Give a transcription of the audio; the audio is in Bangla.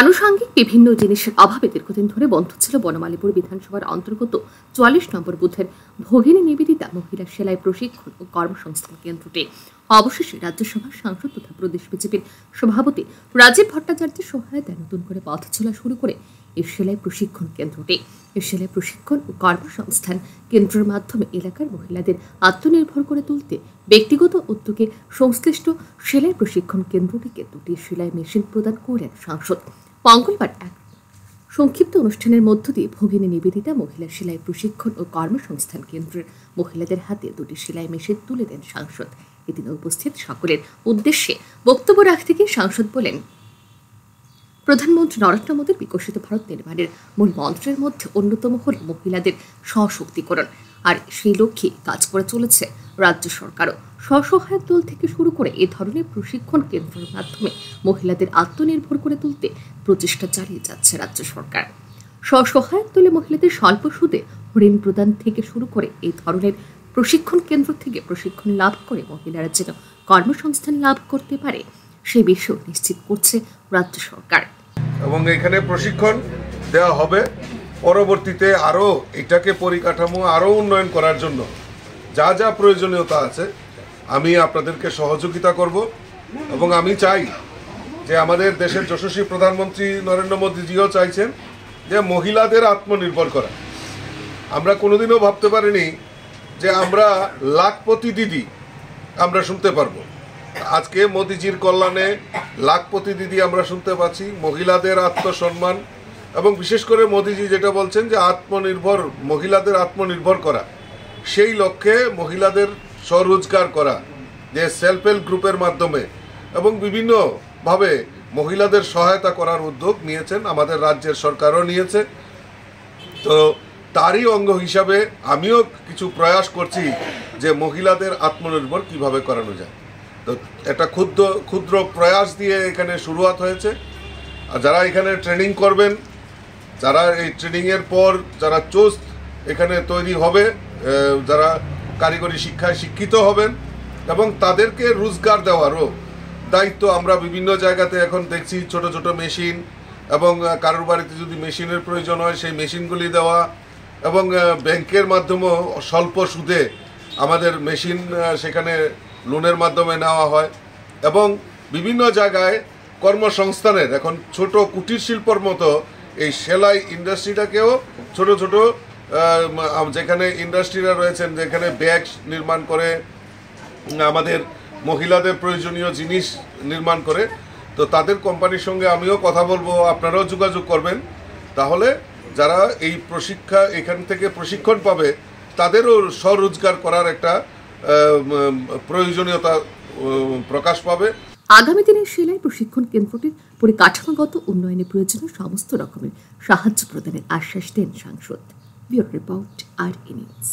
আনুষঙ্গিক বিভিন্ন জিনিসের অভাবে দীর্ঘদিন ধরে বন্ধ ছিল বনমালীপুর বিধানসভার অন্তর্গত ৪৪ নম্বর বুথের ভগিনী নিবেদিতা মহিলা সেলাই প্রশিক্ষণ ও কর্মসংস্থান কেন্দ্রটি। অবশেষে রাজ্যসভার সাংসদ তথা প্রদেশ বিজেপির সভাপতি রাজীব ভট্টাচার্যের সহায়তায় নতুন করে পথ চলা শুরু করে এই সেলাই প্রশিক্ষণ কেন্দ্রটি। এই সেলাই প্রশিক্ষণ ও কর্মসংস্থান কেন্দ্রের মাধ্যমে এলাকার মহিলাদের আত্মনির্ভর করে তুলতে ব্যক্তিগত উদ্যোগে সংশ্লিষ্ট সেলাই প্রশিক্ষণ কেন্দ্রটিকে দুটি সেলাই মেশিন প্রদান করলেন সাংসদ। মঙ্গলবার এক সংক্ষিপ্ত অনুষ্ঠানের মধ্য দিয়ে ভগিনী নিবেদিতা মহিলা সেলাই প্রশিক্ষণ ও কর্মসংস্থান কেন্দ্রের মহিলাদের হাতে দুটি সেলাই মেশিন তুলে দেন সাংসদ। এদিন উপস্থিত সকলের উদ্দেশ্যে বক্তব্য রাখতে গিয়ে সাংসদ বলেন, প্রধানমন্ত্রী নরেন্দ্র মোদীর বিকশিত ভারত নির্মাণের মূল মন্ত্রের মধ্যে অন্যতম হল মহিলাদের সশক্তিকরণ, আর সেই লক্ষ্যে কাজ করে চলেছে রাজ্য সরকারও। স্বসহায়ক দল থেকে শুরু করে এ ধরনের প্রশিক্ষণ কেন্দ্রের মাধ্যমে মহিলাদের আত্মনির্ভর করে তুলতে প্রচেষ্টা চালিয়ে যাচ্ছে রাজ্য সরকার। স্বসহায়ক দলে মহিলাদের স্বল্প সুদে ঋণ প্রদান থেকে শুরু করে এই ধরনের প্রশিক্ষণ কেন্দ্র থেকে প্রশিক্ষণ লাভ করে মহিলারা যেন কর্মসংস্থান লাভ করতে পারে সে বিষয় নিশ্চিত করছে রাজ্য সরকার। এবং এখানে প্রশিক্ষণ দেওয়া হবে। পরবর্তীতে আরও এটাকে পরিকাঠামো আরও উন্নয়ন করার জন্য যা যা প্রয়োজনীয়তা আছে আমি আপনাদেরকে সহযোগিতা করব। এবং আমি চাই যে আমাদের দেশের যশস্বী প্রধানমন্ত্রী নরেন্দ্র মোদীজিও চাইছেন যে মহিলাদের আত্মনির্ভর করা। আমরা কোনোদিনও ভাবতে পারিনি যে আমরা লাখপতি দিদি আমরা শুনতে পারবো। আজকে মোদিজির কল্যাণে লাখপতি দিদি আমরা শুনতে পাচ্ছি। মহিলাদের আত্মসম্মান এবং বিশেষ করে মোদিজি যেটা বলছেন যে আত্মনির্ভর, মহিলাদের আত্মনির্ভর করা, সেই লক্ষ্যে মহিলাদের স্বরোজগার করা, যে সেলফ হেল্প গ্রুপের মাধ্যমে এবং বিভিন্নভাবে মহিলাদের সহায়তা করার উদ্যোগ নিয়েছেন আমাদের রাজ্যের সরকারও নিয়েছে। তো তারই অঙ্গ হিসাবে আমিও কিছু প্রয়াস করছি যে মহিলাদের আত্মনির্ভর কিভাবে করানো যায়। তো একটা ক্ষুদ্র প্রয়াস দিয়ে এখানে শুরুয়াত হয়েছে। আর যারা এখানে ট্রেনিং করবেন, যারা এই ট্রেনিংয়ের পর যারা চোস্ত এখানে তৈরি হবে, যারা কারিগরি শিক্ষায় শিক্ষিত হবেন এবং তাদেরকে রোজগার দেওয়ারও দায়িত্ব আমরা বিভিন্ন জায়গাতে এখন দেখছি। ছোট ছোট মেশিন এবং কারোর বাড়িতে যদি মেশিনের প্রয়োজন হয় সেই মেশিনগুলি দেওয়া এবং ব্যাংকের মাধ্যমেও স্বল্প সুদে আমাদের মেশিন সেখানে লোনের মাধ্যমে নেওয়া হয়। এবং বিভিন্ন জায়গায় কর্মসংস্থানের এখন ছোট কুটির শিল্পর মতো এই সেলাই ইন্ডাস্ট্রিটাকেও ছোট ছোট যেখানে ইন্ডাস্ট্রিরা রয়েছেন, যেখানে ব্যাগ নির্মাণ করে, আমাদের মহিলাদের প্রয়োজনীয় জিনিস নির্মাণ করে, তো তাদের কোম্পানির সঙ্গে আমিও কথা বলবো, আপনারাও যোগাযোগ করবেন। তাহলে যারা এই এখান থেকে প্রশিক্ষণ পাবে তাদেরও স্বরোজগার করার একটা প্রয়োজনীয়তা প্রকাশ পাবে। আগামী দিনে সেলাই প্রশিক্ষণ কেন্দ্রটির পরিকাঠামোগত উন্নয়নে প্রয়োজনীয় সমস্ত রকমের সাহায্য প্রদানের আশ্বাস দেন সাংসদ। ব্যুরো রিপোর্ট, আর নিউজ।